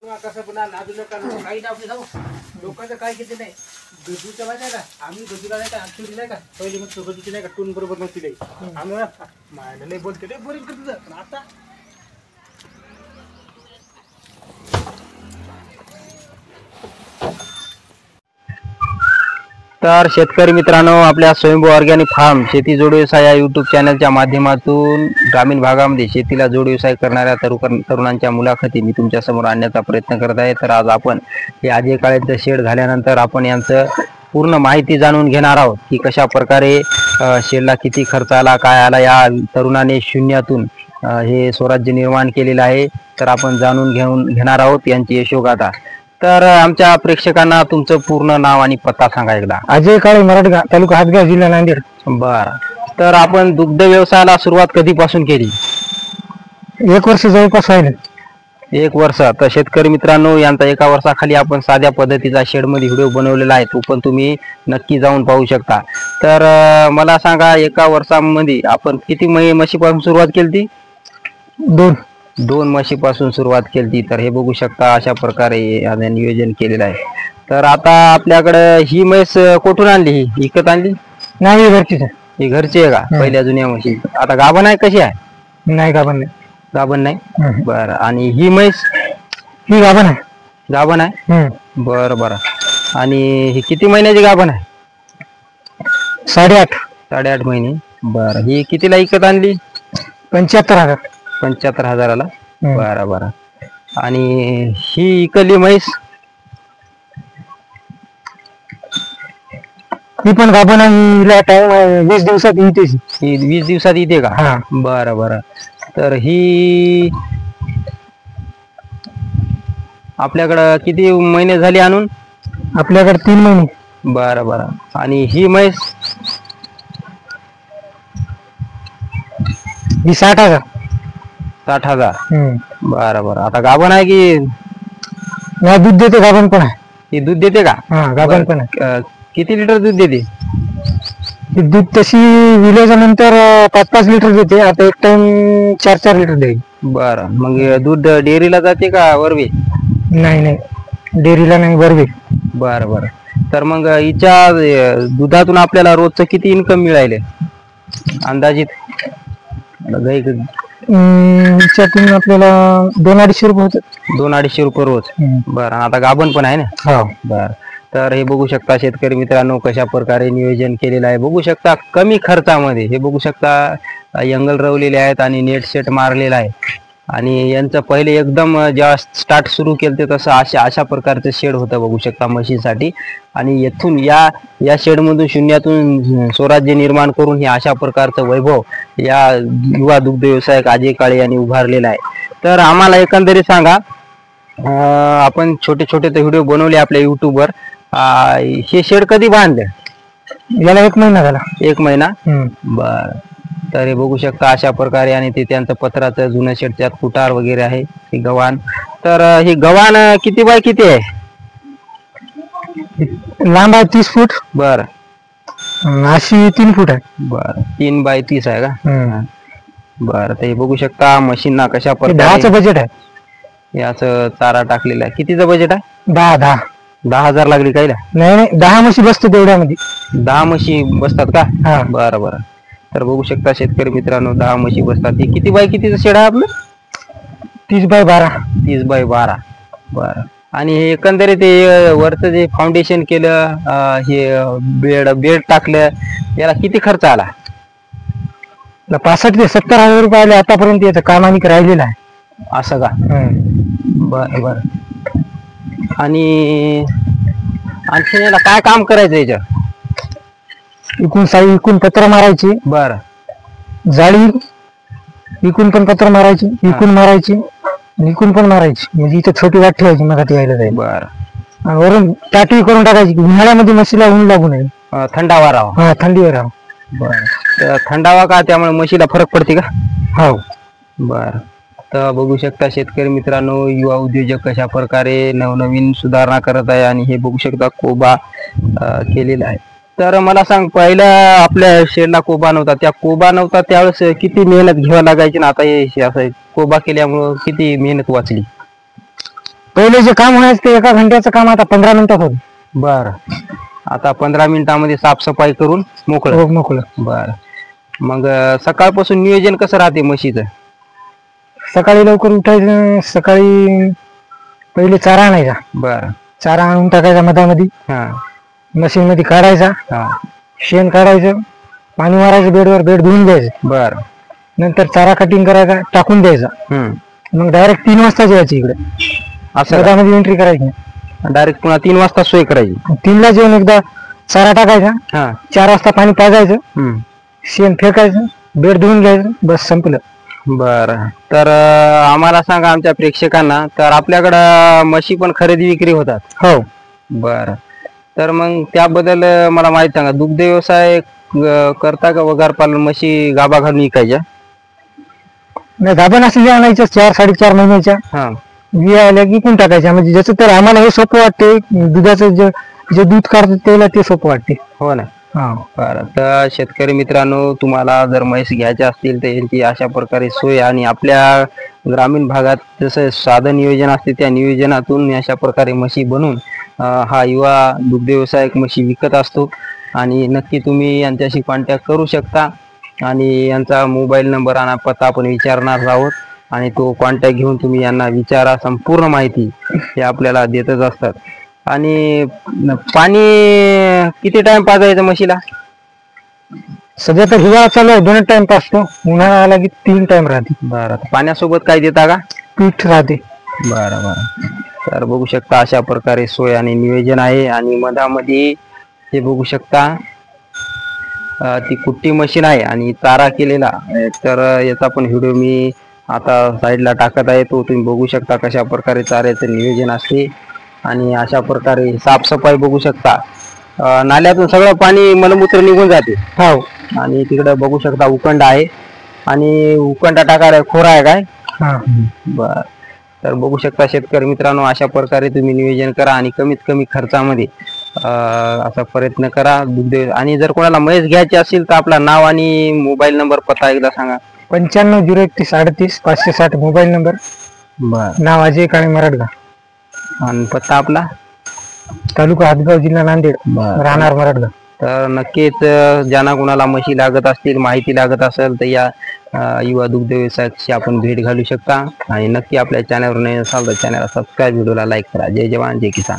कसं पुन्हा नाजू नका काही डावली जाऊ लोकांचं काय किती नाही गजूच्या माहिती आहे का आम्ही गजूला नाही का आमची नाही का पहिले मग गजूची नाही का टून बरोबर नव्हती नाही आम्ही मायला नाही बोलते रे बोरिंग करत पण आता तर शेतकरी मित्रांनो, आपल्या स्वयंभू ऑर्गॅनिक फार्म शेती जोड व्यवसाय या यूट्यूब चॅनलच्या माध्यमातून ग्रामीण भागामध्ये शेतीला जोड व्यवसाय करणाऱ्या तरुणांच्या मुलाखती मी तुमच्या समोर आणण्याचा प्रयत्न करत आहे. तर आज आपण हे आजे काळेचं शेड झाल्यानंतर आपण यांचं पूर्ण माहिती जाणून घेणार आहोत की कशा प्रकारे शेडला किती खर्च आला, काय आला. या तरुणाने शून्यातून हे स्वराज्य निर्माण केलेलं आहे. तर आपण जाणून घेणार आहोत यांची यशोगाथा. तर आमच्या प्रेक्षकांना तुमचं पूर्ण नाव आणि पत्ता सांगा एकदा. अजय काळे, मराठा तालुका हातगाव, जिल्हा नांदेड. बरं. तर आपण दुग्ध व्यवसायाला सुरुवात कधीपासून केली? 1 वर्ष जवळपास आहे. 1 वर्ष. तर शेतकरी मित्रांनो, यांचा 1 वर्षाखाली आपण साध्या पद्धतीचा शेडमध्ये व्हिडिओ बनवलेला आहे, तो पण तुम्ही नक्की जाऊन पाहू शकता. तर मला सांगा, 1 वर्षामध्ये आपण किती म्हशीपासून सुरुवात केली? 2 म्हशीपासून सुरुवात केली. तर हे बघू शकता, अशा प्रकारे नियोजन केलेलं आहे. तर आता आपल्याकडे ही म्हैस कुठून आणली? ही विकत आणली? नाही, घरचीच आहे. ही घरची आहे का? पहिल्या जुन्या म्हशी. आता गाभण आहे कशी आहे? नाही, गाभण नाही. गाभण नाही. बरं. आणि ही म्हैस? ही गाभण आहे. गाभण आहे. बरं बरं. आणि ही किती महिन्याची गाभण आहे? 8.5 महिने. बरं. ही कितीला विकत आणली? 75,000. 75,000ला. बरं बरं. आणि ही इकली म्हैस? ही पण गाभण आहे. टाइम 20 दिवसात येते. ही 20 दिवसात येते का? बरं बरं. तर ही आपल्याकडं किती महिने झाले आणून? आपल्याकडे 3 महिने. बरं बरं. आणि ही म्हैस? ही 60,000. 60,000. बरं बरं. आता गाभण आहे की दूध देते? गाभण पण आहे. ही दूध देते का? गाभण पण आहे. किती लिटर दूध देते? दूध तशी विल्याच्या नंतर 5-5 लिटर देते. आता एक टाइम 4-4 लिटर देईल. बरं. मग दूध डेअरीला जाते का वरवी? नाही, डेअरीला नाही, वरवी. बरं बरं. तर मग हिच्या दुधातून आपल्याला रोजचं किती इन्कम मिळाले अंदाजित? हिच्यातून आपल्याला 200-250 रुपये होतात. 200-250 रुपये रोज. बरं. आता गाभण पण आहे ना? हो. बरं. तर हे बघू शकता शेतकरी मित्रांनो, कशा प्रकारे नियोजन केलेलं आहे. बघू शकता कमी खर्चामध्ये. हे बघू शकता यंगल रवलेले आहेत आणि नेट सेट मारलेला आहे. आणि यांचं पहिले एकदम जेव्हा स्टार्ट सुरू केलं ते तसं अशा प्रकारचं शेड होतं बघू शकता म्हशीसाठी. आणि येथून या शेडमधून शून्यातून स्वराज्य निर्माण करून हे अशा प्रकारचं वैभव या युवा दुग्ध व्यवसायक अजय काळे यांनी उभारलेला आहे. तर आम्हाला एकंदरीत सांगा, आपण छोटे छोटे व्हिडिओ बनवले आपल्या युट्यूबवर. हे शेड कधी बांधले? याला 1 महिना झाला. 1 महिना. बर. तर हे बघू शकता अशा प्रकारे. आणि ते त्यांचं पत्राचं जुनं शेड, त्यात कुटार वगैरे आहे. हे गव्हाण. तर हे गव्हाण किती बाय किती आहे? लांब आहे 30 फूट. बर. अशी 3 फूट आहे. बर. 3 बाय 30 आहे का? बर. तर हे बघू शकता मशीनना कशा प्रकारे. 10चं बजेट आहे. याचं चारा टाकलेला आहे. कितीचं बजेट आहे? 10,000 लागली काय? नाही, 10 म्हशी बसतात तेवढ्यामध्ये. 10 म्हशी बसतात का? बरं बरं. तर बघू शकता शेतकरी मित्रांनो, 10 म्हशी बसतात. हे किती बाय कितीचं शेड आहे आपलं? 30 बाय 12. 30 बाय 12. बरं. आणि हे एकंदरीत ते वरचं जे फाउंडेशन केलं, हे बेड टाकलं, याला किती खर्च आला? 65,000 ते 70,000 रुपये आले आतापर्यंत. याचं काम आणि राहिलेलं आहे. असं का? बरं बरं. आणि आणखी याला काय काम करायचं याच्या? इकून पत्र मारायची. बरं. जाळी इकून पण पत्र मारायची, इकून मारायची, इकून पण मारायची. म्हणजे इथं छोटी वाट ठेवायची, मग ती व्हायला जाईल. बरं. वरून टाटी करून टाकायची. उन्हाळ्यामध्ये म्हशीला ऊन लागू नये, थंडावा राहा. थंडीवर राहा. बरं. तर थंडावा का? त्यामुळे म्हशीला फरक पडते का? हो. बरं. तर बघू शकता शेतकरी मित्रांनो, युवा उद्योजक कशा प्रकारे नवनवीन सुधारणा करत आहे. आणि हे बघू शकता कोबा केलेला आहे. तर मला सांग, पहिला आपल्या शेडला कोबा नव्हता, त्यावेळेस किती मेहनत घ्यावी लागायची ना आता हे असं कोबा केल्यामुळं किती मेहनत वाचली? पहिले जे काम व्हायचं ते 1 घंट्याचं काम आता 15 मिनिटात होतं. बर, आता 15 मिनिटामध्ये साफसफाई करून मोकळं. हो, मोकळं. बर, मग सकाळपासून नियोजन कसं राहते म्हशीचं? सकाळी लवकर उठायचं. सकाळी पहिले चारा आणायचा. बर. चारा आणून टाकायचा मधामध्ये, हा मशीन मध्ये काढायचा, हा. शेण काढायचं, पाणी मारायचं बेडवर, बेड धुवून द्यायचं. बर. नंतर चारा कटिंग करायचा, टाकून द्यायचा. मग डायरेक्ट 3 वाजता यायची इकडे. असं मधामध्ये एंट्री करायची. डायरेक्ट पुन्हा 3 वाजता सोय करायची. 3ला जेवण एकदा चारा टाकायचा. हा. 4 वाजता पाणी पाजायचं, शेण फेकायचं, बेड धुवून घ्यायचं, बस संपलं. बर, तर आम्हाला सांगा, आमच्या प्रेक्षकांना, तर आपल्याकडं म्हशी पण खरेदी विक्री होतात? हो. बर, तर मग त्याबद्दल मला माहिती सांगा. दुग्ध व्यवसाय करता का वगार पालन? म्हशी गाभा घालून विकायच्या? नाही, गाभण असलेली आणायच्या 4-4.5 महिन्याच्या. हा. वियायला विकून टाकायच्या. म्हणजे ज्याचं तर आम्हाला हे सोपं वाटते. दुधाचं जे दूध काढतात त्याला ते सोपं वाटते. हो ना. हा. बरं, तर शेतकरी मित्रांनो, तुम्हाला जर म्हैस घ्यायच्या असतील तर यांची अशा प्रकारे सोय, आणि आपल्या ग्रामीण भागात जसं साधं नियोजन असते त्या नियोजनातून अशा प्रकारे म्हशी बनवून हा युवा दुग्ध व्यवसायक म्हशी विकत असतो. आणि नक्की तुम्ही यांच्याशी कॉन्टॅक्ट करू शकता, आणि यांचा मोबाईल नंबर आणि पत्ता आपण विचारणार आहोत, आणि तो कॉन्टॅक्ट घेऊन तुम्ही यांना विचारा. संपूर्ण माहिती हे आपल्याला देतच असतात. आणि पाणी किती टाइम पाजायचं म्हशीला? सध्या तर हिवाळा चालू आहे, 2 टाइम पाजतो. उन्हाळा आला की 3 टाइम राहते. बरं, पाण्यासोबत काय देता का? पीठ राहते. बरं बरं. तर बघू शकता अशा प्रकारे सोय आणि नियोजन आहे. आणि मधामध्ये हे बघू शकता ती कुट्टी मशीन आहे आणि चारा केलेला. तर याचा पण व्हिडिओ मी आता साईडला टाकत आहे, तो तुम्ही बघू शकता कशा प्रकारे चाऱ्याचं नियोजन असते. आणि अशा प्रकारे साफसफाई बघू शकता. नाल्यातून सगळं पाणी मलमूत्र निघून जाते. हो. आणि तिकडे बघू शकता उकंड आहे, आणि उकंडा टाकायला खोरा आहे काय? बर, तर बघू शकता शेतकरी मित्रांनो, अशा प्रकारे तुम्ही नियोजन करा आणि कमीत कमी खर्चामध्ये असा प्रयत्न करा दुग्ध. आणि जर कोणाला म्हैस घ्यायची असेल तर आपला नाव आणि मोबाईल नंबर पत्ता एकदा सांगा. 95-031-38 मोबाईल नंबर. बर. नाव अजय काळे, मराठगाव. आणि पत्ता आपला? तालुका हातगाव, जिल्हा नांदेड, राहणार मराठगाव. तर नक्कीच ज्यांना कोणाला म्हशी लागत असतील, माहिती लागत असेल, तर या युवा दुग्ध व्यवसायाची आपण भेट घालू शकता. आणि नक्की आपल्या चॅनलवर नाही असाल तर चॅनलला सबस्क्राईब, व्हिडिओला लाईक करा. जय जवान जय किसान.